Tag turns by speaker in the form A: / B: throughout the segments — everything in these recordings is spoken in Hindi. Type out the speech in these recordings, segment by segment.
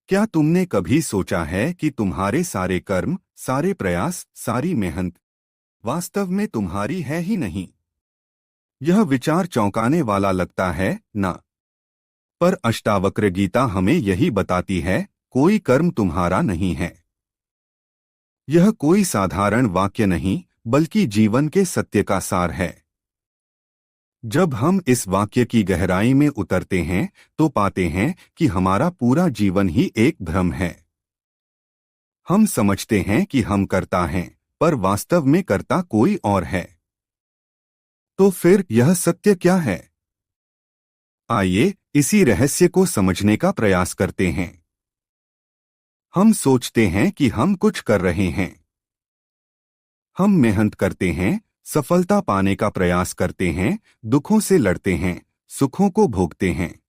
A: क्या तुमने कभी सोचा है कि तुम्हारे सारे कर्म, सारे प्रयास, सारी मेहनत वास्तव में तुम्हारी है ही नहीं? यह विचार चौंकाने वाला लगता है ना? पर अष्टावक्र गीता हमें यही बताती है, कोई कर्म तुम्हारा नहीं है। यह कोई साधारण वाक्य नहीं, बल्कि जीवन के सत्य का सार है। जब हम इस वाक्य की गहराई में उतरते हैं, तो पाते हैं कि हमारा पूरा जीवन ही एक भ्रम है। हम समझते हैं कि हम कर्ता हैं, पर वास्तव में कर्ता कोई और है। तो फिर यह सत्य क्या है? आइए इसी रहस्य को समझने का प्रयास करते हैं। हम सोचते हैं कि हम कुछ कर रहे हैं। हम मेहनत करते हैं, सफलता पाने का प्रयास करते हैं, दुखों से लड़ते हैं, सुखों को भोगते हैं,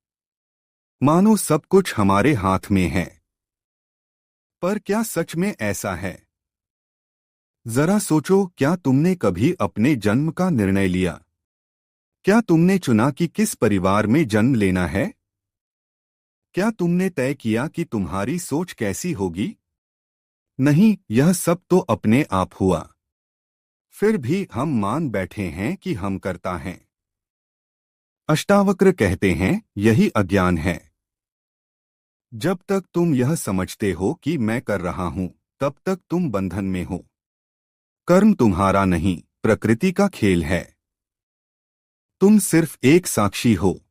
A: मानो सब कुछ हमारे हाथ में है। पर क्या सच में ऐसा है? जरा सोचो, क्या तुमने कभी अपने जन्म का निर्णय लिया? क्या तुमने चुना कि किस परिवार में जन्म लेना है? क्या तुमने तय किया कि तुम्हारी सोच कैसी होगी? नहीं, यह सब तो अपने आप हुआ। फिर भी हम मान बैठे हैं कि हम कर्ता हैं। अष्टावक्र कहते हैं, यही अज्ञान है। जब तक तुम यह समझते हो कि मैं कर रहा हूं, तब तक तुम बंधन में हो। कर्म तुम्हारा नहीं, प्रकृति का खेल है। तुम सिर्फ एक साक्षी हो।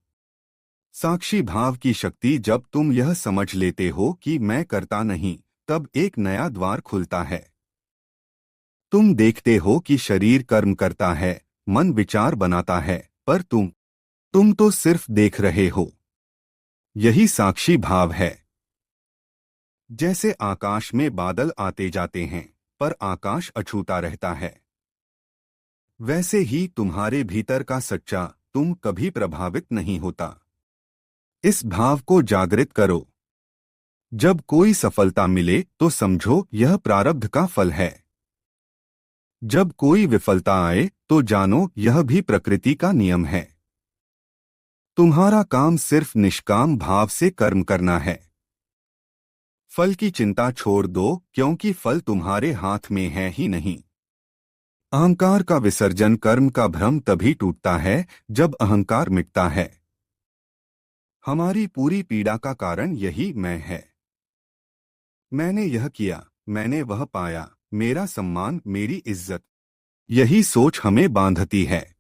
A: साक्षी भाव की शक्ति, जब तुम यह समझ लेते हो कि मैं करता नहीं, तब एक नया द्वार खुलता है। तुम देखते हो कि शरीर कर्म करता है, मन विचार बनाता है, पर तुम तो सिर्फ देख रहे हो। यही साक्षी भाव है। जैसे आकाश में बादल आते जाते हैं, पर आकाश अछूता रहता है, वैसे ही तुम्हारे भीतर का सच्चा तुम कभी प्रभावित नहीं होता। इस भाव को जागृत करो। जब कोई सफलता मिले तो समझो यह प्रारब्ध का फल है। जब कोई विफलता आए तो जानो यह भी प्रकृति का नियम है। तुम्हारा काम सिर्फ निष्काम भाव से कर्म करना है। फल की चिंता छोड़ दो, क्योंकि फल तुम्हारे हाथ में है ही नहीं। अहंकार का विसर्जन, कर्म का भ्रम तभी टूटता है जब अहंकार मिटता है। हमारी पूरी पीड़ा का कारण यही मैं है। मैंने यह किया, मैंने वह पाया, मेरा सम्मान, मेरी इज्जत। यही सोच हमें बांधती है।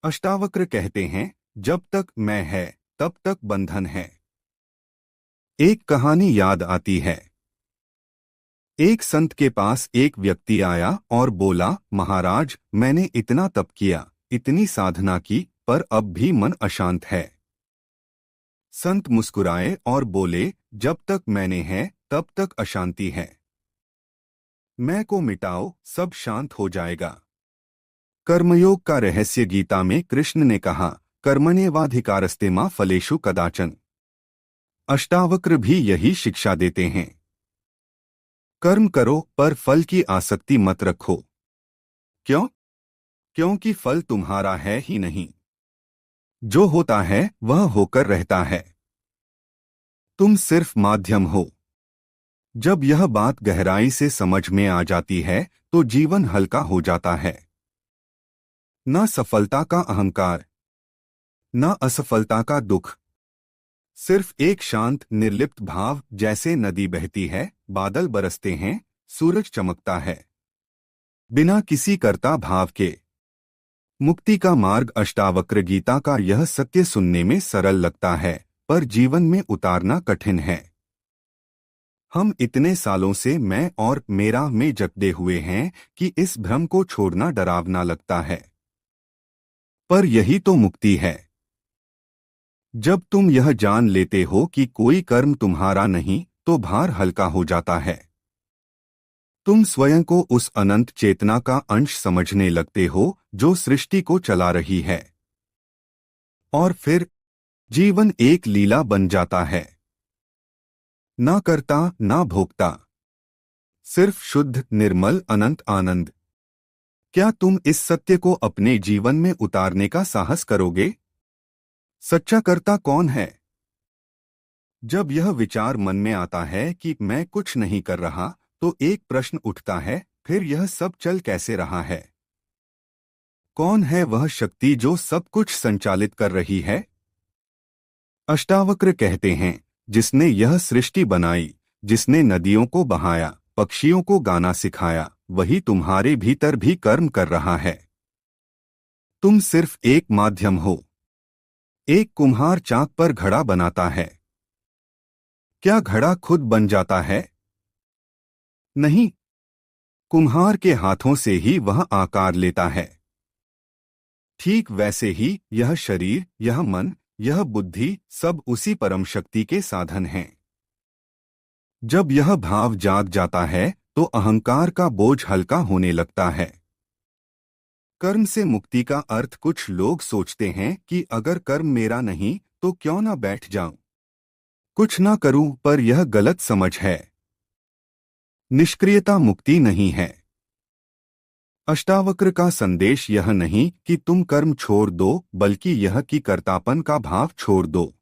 A: अष्टावक्र कहते हैं, जब तक मैं है, तब तक बंधन है। एक कहानी याद आती है। एक संत के पास एक व्यक्ति आया और बोला, महाराज, मैंने इतना तप किया, इतनी साधना की, पर अब भी मन अशांत है। संत मुस्कुराए और बोले, जब तक मैंने है, तब तक अशांति है। मैं को मिटाओ, सब शांत हो जाएगा। कर्मयोग का रहस्य, गीता में कृष्ण ने कहा, कर्मण्येवाधिकारस्ते मा फलेषु कदाचन। अष्टावक्र भी यही शिक्षा देते हैं। कर्म करो, पर फल की आसक्ति मत रखो। क्यों? क्योंकि फल तुम्हारा है ही नहीं। जो होता है वह होकर रहता है। तुम सिर्फ माध्यम हो। जब यह बात गहराई से समझ में आ जाती है, तो जीवन हल्का हो जाता है। न सफलता का अहंकार, न असफलता का दुख। सिर्फ एक शांत निर्लिप्त भाव, जैसे नदी बहती है, बादल बरसते हैं, सूरज चमकता है, बिना किसी कर्ता भाव के। मुक्ति का मार्ग, अष्टावक्र गीता का यह सत्य सुनने में सरल लगता है, पर जीवन में उतारना कठिन है। हम इतने सालों से मैं और मेरा में जकड़े हुए हैं कि इस भ्रम को छोड़ना डरावना लगता है। पर यही तो मुक्ति है। जब तुम यह जान लेते हो कि कोई कर्म तुम्हारा नहीं, तो भार हल्का हो जाता है। तुम स्वयं को उस अनंत चेतना का अंश समझने लगते हो जो सृष्टि को चला रही है। और फिर जीवन एक लीला बन जाता है। ना करता, ना भोगता, सिर्फ शुद्ध, निर्मल, अनंत आनंद। क्या तुम इस सत्य को अपने जीवन में उतारने का साहस करोगे? सच्चा कर्ता कौन है? जब यह विचार मन में आता है कि मैं कुछ नहीं कर रहा, तो एक प्रश्न उठता है, फिर यह सब चल कैसे रहा है? कौन है वह शक्ति जो सब कुछ संचालित कर रही है? अष्टावक्र कहते हैं, जिसने यह सृष्टि बनाई, जिसने नदियों को बहाया, पक्षियों को गाना सिखाया, वही तुम्हारे भीतर भी कर्म कर रहा है। तुम सिर्फ एक माध्यम हो। एक कुम्हार चाक पर घड़ा बनाता है। क्या घड़ा खुद बन जाता है? नहीं, कुम्हार के हाथों से ही वह आकार लेता है। ठीक वैसे ही यह शरीर, यह मन, यह बुद्धि सब उसी परम शक्ति के साधन हैं। जब यह भाव जाग जाता है तो अहंकार का बोझ हल्का होने लगता है। कर्म से मुक्ति का अर्थ कुछ लोग सोचते हैं कि अगर कर्म मेरा नहीं तो क्यों ना बैठ जाऊं, कुछ ना करूं, पर यह गलत समझ है। निष्क्रियता मुक्ति नहीं है। अष्टावक्र का संदेश यह नहीं कि तुम कर्म छोड़ दो, बल्कि यह कि कर्तापन का भाव छोड़ दो।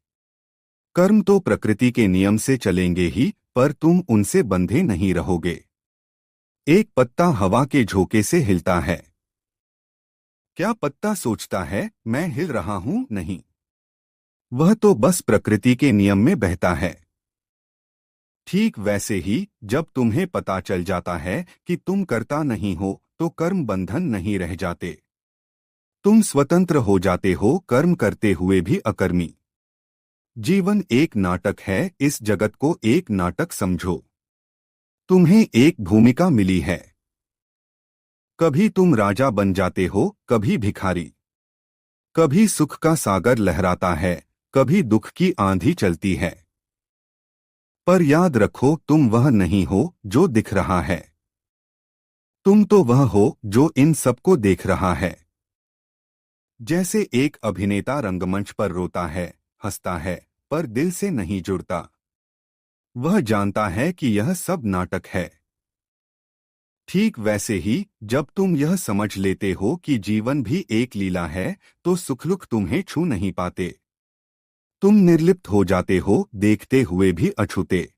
A: कर्म तो प्रकृति के नियम से चलेंगे ही, पर तुम उनसे बंधे नहीं रहोगे। एक पत्ता हवा के झोंके से हिलता है। क्या पत्ता सोचता है मैं हिल रहा हूं? नहीं, वह तो बस प्रकृति के नियम में बहता है। ठीक वैसे ही जब तुम्हें पता चल जाता है कि तुम कर्ता नहीं हो, तो कर्म बंधन नहीं रह जाते। तुम स्वतंत्र हो जाते हो, कर्म करते हुए भी अकर्मी। जीवन एक नाटक है, इस जगत को एक नाटक समझो। तुम्हें एक भूमिका मिली है। कभी तुम राजा बन जाते हो, कभी भिखारी। कभी सुख का सागर लहराता है, कभी दुख की आंधी चलती है। पर याद रखो, तुम वह नहीं हो जो दिख रहा है। तुम तो वह हो जो इन सबको देख रहा है। जैसे एक अभिनेता रंगमंच पर रोता है, हंसता है, पर दिल से नहीं जुड़ता। वह जानता है कि यह सब नाटक है। ठीक वैसे ही जब तुम यह समझ लेते हो कि जीवन भी एक लीला है, तो सुख-दुख तुम्हें छू नहीं पाते। तुम निर्लिप्त हो जाते हो, देखते हुए भी अछूते।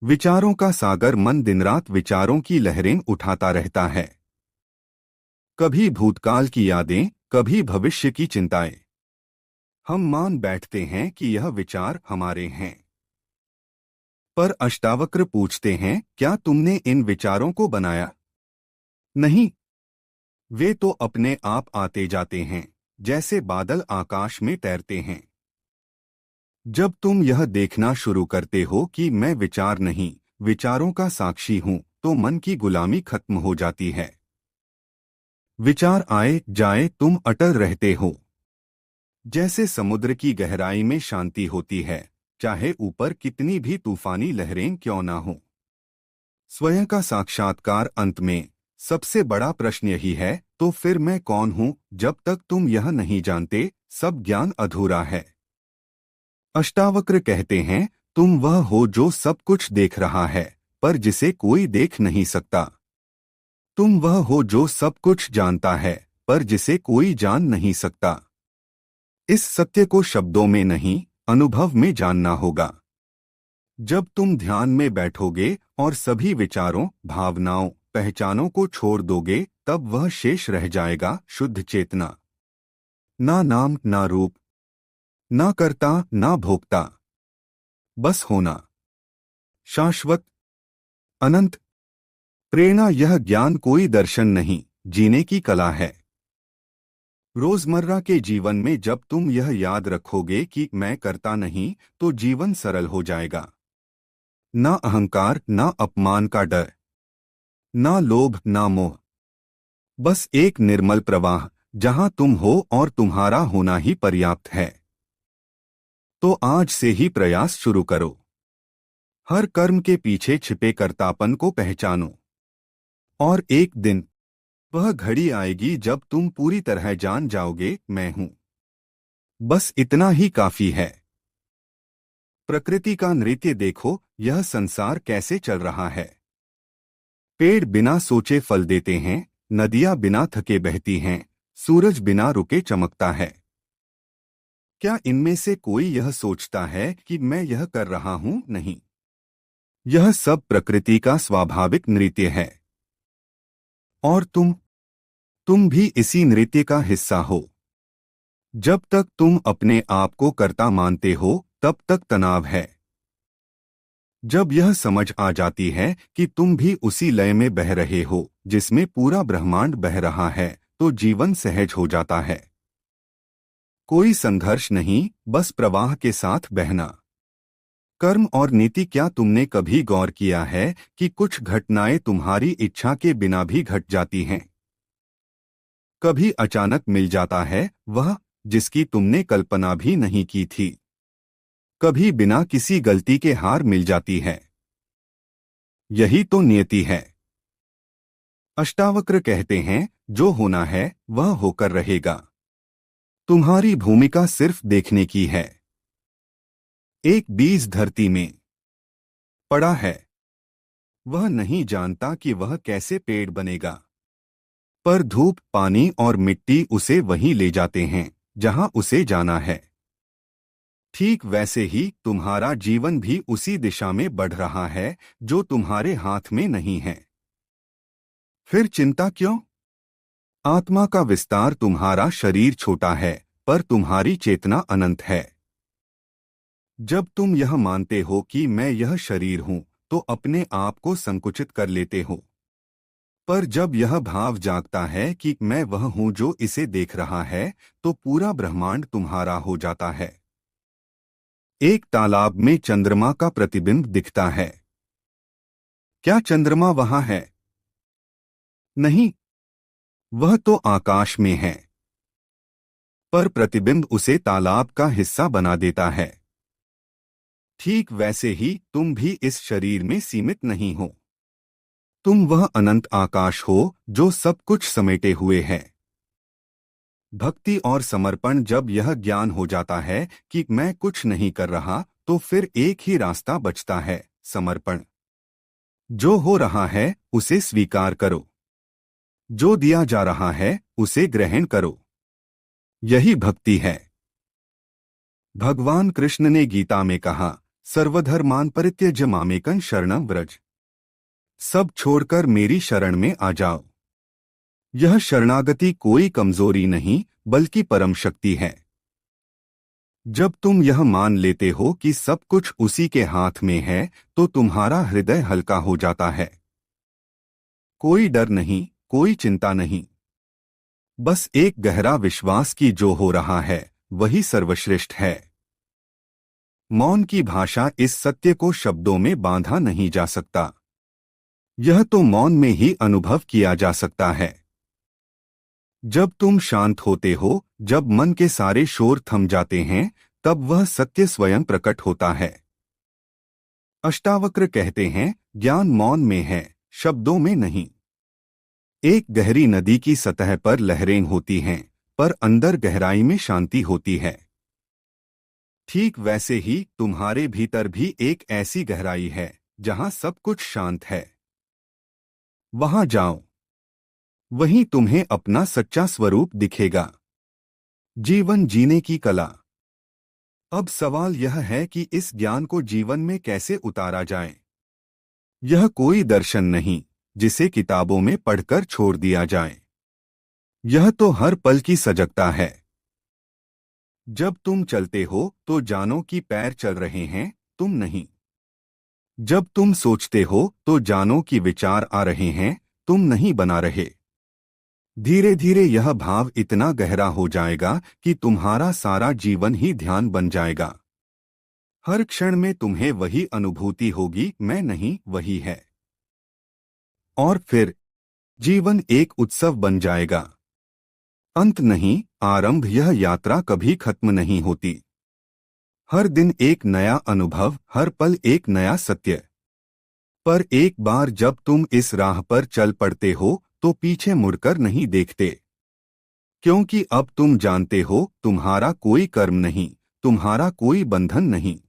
A: विचारों का सागर मन दिन रात विचारों की लहरें उठाता रहता है। कभी भूतकाल की यादें, कभी भविष्य की चिंताएं। हम मान बैठते हैं कि यह विचार हमारे हैं। पर अष्टावक्र पूछते हैं, क्या तुमने इन विचारों को बनाया? नहीं, वे तो अपने आप आते जाते हैं, जैसे बादल आकाश में तैरते हैं। जब तुम यह देखना शुरू करते हो कि मैं विचार नहीं, विचारों का साक्षी हूं, तो मन की गुलामी खत्म हो जाती है। विचार आए जाए, तुम अटल रहते हो। जैसे समुद्र की गहराई में शांति होती है, चाहे ऊपर कितनी भी तूफानी लहरें क्यों ना हो। स्वयं का साक्षात्कार अंत में सबसे बड़ा प्रश्न यही है, तो फिर मैं कौन हूं? जब तक तुम यह नहीं जानते, सब ज्ञान अधूरा है। अष्टावक्र कहते हैं, तुम वह हो जो सब कुछ देख रहा है, पर जिसे कोई देख नहीं सकता। तुम वह हो जो सब कुछ जानता है, पर जिसे कोई जान नहीं सकता। इस सत्य को शब्दों में नहीं, अनुभव में जानना होगा। जब तुम ध्यान में बैठोगे और सभी विचारों, भावनाओं, पहचानों को छोड़ दोगे, तब वह शेष रह जाएगा, शुद्ध चेतना। ना नाम, ना रूप, ना कर्ता, ना भोक्ता, बस होना। शाश्वत, अनंत। प्रेरणा यह ज्ञान कोई दर्शन नहीं, जीने की कला है। रोजमर्रा के जीवन में जब तुम यह याद रखोगे कि मैं करता नहीं, तो जीवन सरल हो जाएगा। ना अहंकार, ना अपमान का डर, ना लोभ, ना मोह। बस एक निर्मल प्रवाह, जहां तुम हो और तुम्हारा होना ही पर्याप्त है। तो आज से ही प्रयास शुरू करो। हर कर्म के पीछे छिपे कर्तापन को पहचानो। और एक दिन वह घड़ी आएगी जब तुम पूरी तरह जान जाओगे, मैं हूं। बस इतना ही काफी है। प्रकृति का नृत्य देखो, यह संसार कैसे चल रहा है। पेड़ बिना सोचे फल देते हैं, नदियां बिना थके बहती हैं, सूरज बिना रुके चमकता है। क्या इनमें से कोई यह सोचता है कि मैं यह कर रहा हूं? नहीं। यह सब प्रकृति का स्वाभाविक नृत्य है। और तुम भी इसी नृत्य का हिस्सा हो। जब तक तुम अपने आप को कर्ता मानते हो तब तक तनाव है। जब यह समझ आ जाती है कि तुम भी उसी लय में बह रहे हो जिसमें पूरा ब्रह्मांड बह रहा है, तो जीवन सहज हो जाता है। कोई संघर्ष नहीं, बस प्रवाह के साथ बहना। कर्म और नीति। क्या तुमने कभी गौर किया है कि कुछ घटनाएं तुम्हारी इच्छा के बिना भी घट जाती हैं? कभी अचानक मिल जाता है वह जिसकी तुमने कल्पना भी नहीं की थी। कभी बिना किसी गलती के हार मिल जाती है। यही तो नियति है। अष्टावक्र कहते हैं, जो होना है वह होकर रहेगा। तुम्हारी भूमिका सिर्फ देखने की है। एक बीज धरती में पड़ा है। वह नहीं जानता कि वह कैसे पेड़ बनेगा, पर धूप, पानी और मिट्टी उसे वहीं ले जाते हैं जहां उसे जाना है। ठीक वैसे ही तुम्हारा जीवन भी उसी दिशा में बढ़ रहा है जो तुम्हारे हाथ में नहीं है। फिर चिंता क्यों? आत्मा का विस्तार। तुम्हारा शरीर छोटा है पर तुम्हारी चेतना अनंत है। जब तुम यह मानते हो कि मैं यह शरीर हूं, तो अपने आप को संकुचित कर लेते हो। पर जब यह भाव जागता है कि मैं वह हूं जो इसे देख रहा है, तो पूरा ब्रह्मांड तुम्हारा हो जाता है। एक तालाब में चंद्रमा का प्रतिबिंब दिखता है। क्या चंद्रमा वहां है? नहीं, वह तो आकाश में है। पर प्रतिबिंब उसे तालाब का हिस्सा बना देता है। ठीक वैसे ही तुम भी इस शरीर में सीमित नहीं हो। तुम वह अनंत आकाश हो जो सब कुछ समेटे हुए है। भक्ति और समर्पण। जब यह ज्ञान हो जाता है कि मैं कुछ नहीं कर रहा, तो फिर एक ही रास्ता बचता है, समर्पण। जो हो रहा है उसे स्वीकार करो। जो दिया जा रहा है उसे ग्रहण करो। यही भक्ति है। भगवान कृष्ण ने गीता में कहा, सर्वधर्मान परित्यज्य मामेकं शरणं व्रज। सब छोड़कर मेरी शरण में आ जाओ। यह शरणागति कोई कमजोरी नहीं बल्कि परम शक्ति है। जब तुम यह मान लेते हो कि सब कुछ उसी के हाथ में है, तो तुम्हारा हृदय हल्का हो जाता है। कोई डर नहीं, कोई चिंता नहीं। बस एक गहरा विश्वास कि जो हो रहा है वही सर्वश्रेष्ठ है। मौन की भाषा। इस सत्य को शब्दों में बांधा नहीं जा सकता। यह तो मौन में ही अनुभव किया जा सकता है। जब तुम शांत होते हो, जब मन के सारे शोर थम जाते हैं, तब वह सत्य स्वयं प्रकट होता है। अष्टावक्र कहते हैं, ज्ञान मौन में है, शब्दों में नहीं। एक गहरी नदी की सतह पर लहरें होती हैं, पर अंदर गहराई में शांति होती है। ठीक वैसे ही तुम्हारे भीतर भी एक ऐसी गहराई है जहां सब कुछ शांत है। वहां जाओ। वहीं तुम्हें अपना सच्चा स्वरूप दिखेगा। जीवन जीने की कला। अब सवाल यह है कि इस ज्ञान को जीवन में कैसे उतारा जाए। यह कोई दर्शन नहीं जिसे किताबों में पढ़कर छोड़ दिया जाए। यह तो हर पल की सजगता है। जब तुम चलते हो तो जानो कि पैर चल रहे हैं, तुम नहीं। जब तुम सोचते हो तो जानो कि विचार आ रहे हैं, तुम नहीं बना रहे। धीरे धीरे यह भाव इतना गहरा हो जाएगा कि तुम्हारा सारा जीवन ही ध्यान बन जाएगा। हर क्षण में तुम्हें वही अनुभूति होगी, मैं नहीं, वही है। और फिर जीवन एक उत्सव बन जाएगा। अंत नहीं, आरंभ। यह यात्रा कभी खत्म नहीं होती। हर दिन एक नया अनुभव, हर पल एक नया सत्य। पर एक बार जब तुम इस राह पर चल पड़ते हो तो पीछे मुड़कर नहीं देखते। क्योंकि अब तुम जानते हो, तुम्हारा कोई कर्म नहीं, तुम्हारा कोई बंधन नहीं।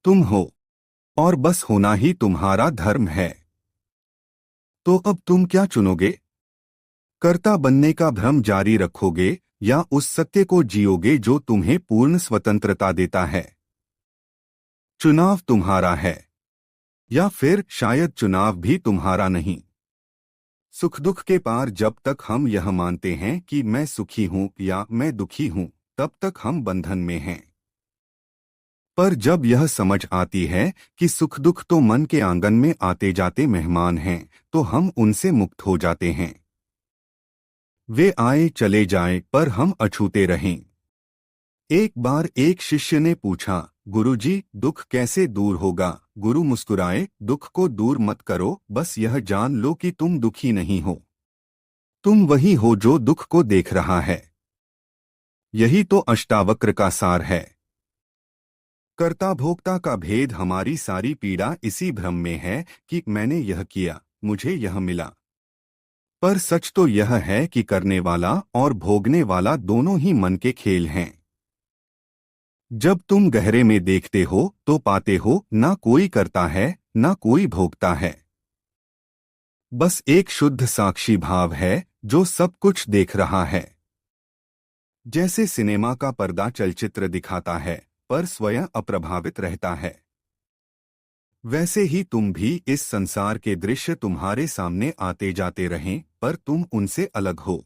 A: तुम हो, और बस होना ही तुम्हारा धर्म है। तो अब तुम क्या चुनोगे? कर्ता बनने का भ्रम जारी रखोगे या उस सत्य को जियोगे जो तुम्हें पूर्ण स्वतंत्रता देता है? चुनाव तुम्हारा है, या फिर शायद चुनाव भी तुम्हारा नहीं। सुख दुख के पार जब तक हम यह मानते हैं कि मैं सुखी हूं या मैं दुखी हूं, तब तक हम बंधन में हैं। पर जब यह समझ आती है कि सुख दुख तो मन के आंगन में आते जाते मेहमान हैं, तो हम उनसे मुक्त हो जाते हैं। वे आए चले जाएं, पर हम अछूते रहें। एक बार एक शिष्य ने पूछा, गुरुजी, दुख कैसे दूर होगा? गुरु मुस्कुराए, दुख को दूर मत करो, बस यह जान लो कि तुम दुखी नहीं हो। तुम वही हो जो दुख को देख रहा है। यही तो अष्टावक्र का सार है। कर्ता भोक्ता का भेद हमारी सारी पीड़ा इसी भ्रम में है कि मैंने यह किया, मुझे यह मिला। पर सच तो यह है कि करने वाला और भोगने वाला दोनों ही मन के खेल हैं। जब तुम गहरे में देखते हो तो पाते हो, ना कोई करता है, ना कोई भोगता है। बस एक शुद्ध साक्षी भाव है जो सब कुछ देख रहा है। जैसे सिनेमा का पर्दा चलचित्र दिखाता है, पर स्वयं अप्रभावित रहता है, वैसे ही तुम भी इस संसार के दृश्य तुम्हारे सामने आते जाते रहें, पर तुम उनसे अलग हो।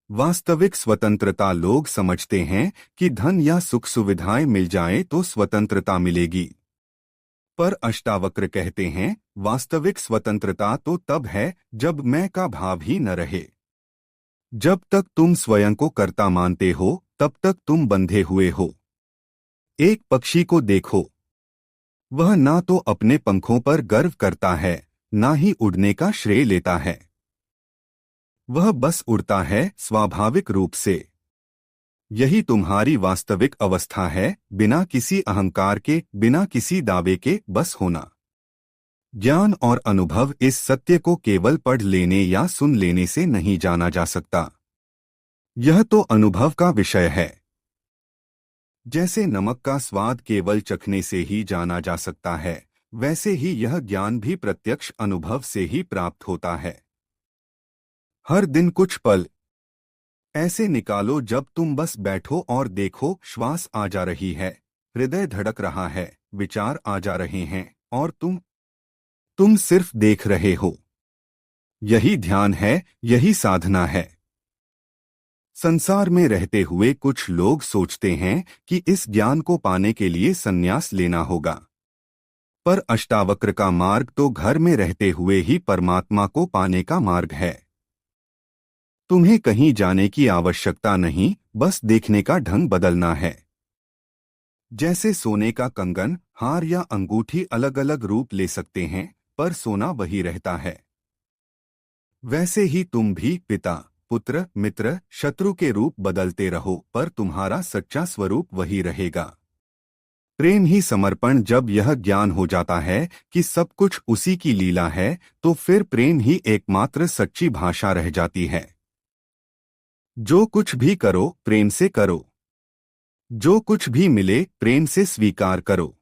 A: वास्तविक स्वतंत्रता लोग समझते हैं कि धन या सुख सुविधाएं मिल जाए तो स्वतंत्रता मिलेगी। पर अष्टावक्र कहते हैं, वास्तविक स्वतंत्रता तो तब है जब मैं का भाव ही न रहे। जब तक तुम स्वयं को कर्ता मानते हो, तब तक तुम बंधे हुए हो। एक पक्षी को देखो, वह ना तो अपने पंखों पर गर्व करता है, ना ही उड़ने का श्रेय लेता है। वह बस उड़ता है स्वाभाविक रूप से। यही तुम्हारी वास्तविक अवस्था है, बिना किसी अहंकार के, बिना किसी दावे के, बस होना। ज्ञान और अनुभव इस सत्य को केवल पढ़ लेने या सुन लेने से नहीं जाना जा सकता। यह तो अनुभव का विषय है। जैसे नमक का स्वाद केवल चखने से ही जाना जा सकता है, वैसे ही यह ज्ञान भी प्रत्यक्ष अनुभव से ही प्राप्त होता है। हर दिन कुछ पल ऐसे निकालो जब तुम बस बैठो और देखो, श्वास आ जा रही है, हृदय धड़क रहा है, विचार आ जा रहे हैं, और तुम सिर्फ देख रहे हो। यही ध्यान है, यही साधना है। संसार में रहते हुए कुछ लोग सोचते हैं कि इस ज्ञान को पाने के लिए संन्यास लेना होगा। पर अष्टावक्र का मार्ग तो घर में रहते हुए ही परमात्मा को पाने का मार्ग है। तुम्हें कहीं जाने की आवश्यकता नहीं, बस देखने का ढंग बदलना है। जैसे सोने का कंगन, हार या अंगूठी अलग अलग रूप ले सकते हैं, पर सोना वही रहता है। वैसे ही तुम भी पिता, पुत्र, मित्र, शत्रु के रूप बदलते रहो, पर तुम्हारा सच्चा स्वरूप वही रहेगा। प्रेम ही समर्पण। जब यह ज्ञान हो जाता है कि सब कुछ उसी की लीला है, तो फिर प्रेम ही एकमात्र सच्ची भाषा रह जाती है। जो कुछ भी करो, प्रेम से करो। जो कुछ भी मिले, प्रेम से स्वीकार करो।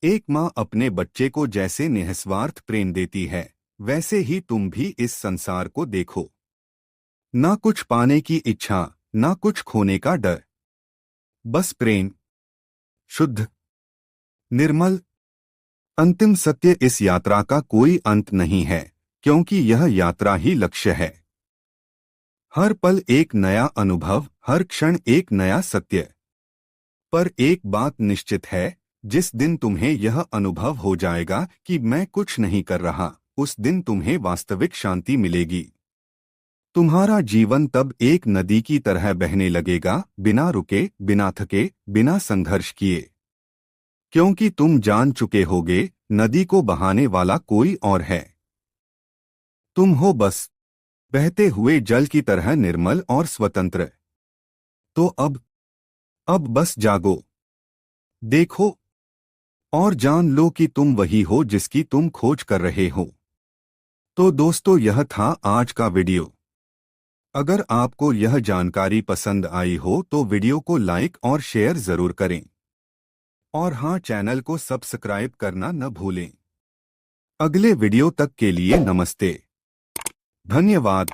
A: एक माँ अपने बच्चे को जैसे निस्वार्थ प्रेम देती है, वैसे ही तुम भी इस संसार को देखो। ना कुछ पाने की इच्छा, ना कुछ खोने का डर, बस प्रेम। शुद्ध, निर्मल, अंतिम सत्य। इस यात्रा का कोई अंत नहीं है, क्योंकि यह यात्रा ही लक्ष्य है। हर पल एक नया अनुभव, हर क्षण एक नया सत्य। पर एक बात निश्चित है, जिस दिन तुम्हें यह अनुभव हो जाएगा कि मैं कुछ नहीं कर रहा, उस दिन तुम्हें वास्तविक शांति मिलेगी। तुम्हारा जीवन तब एक नदी की तरह बहने लगेगा, बिना रुके, बिना थके, बिना संघर्ष किए। क्योंकि तुम जान चुके होगे, नदी को बहाने वाला कोई और है। तुम हो बस बहते हुए जल की तरह निर्मल और स्वतंत्र। तो अब बस जागो, देखो और जान लो कि तुम वही हो जिसकी तुम खोज कर रहे हो। तो दोस्तों, यह था आज का वीडियो। अगर आपको यह जानकारी पसंद आई हो तो वीडियो को लाइक और शेयर जरूर करें। और हाँ, चैनल को सब्सक्राइब करना न भूलें। अगले वीडियो तक के लिए नमस्ते, धन्यवाद।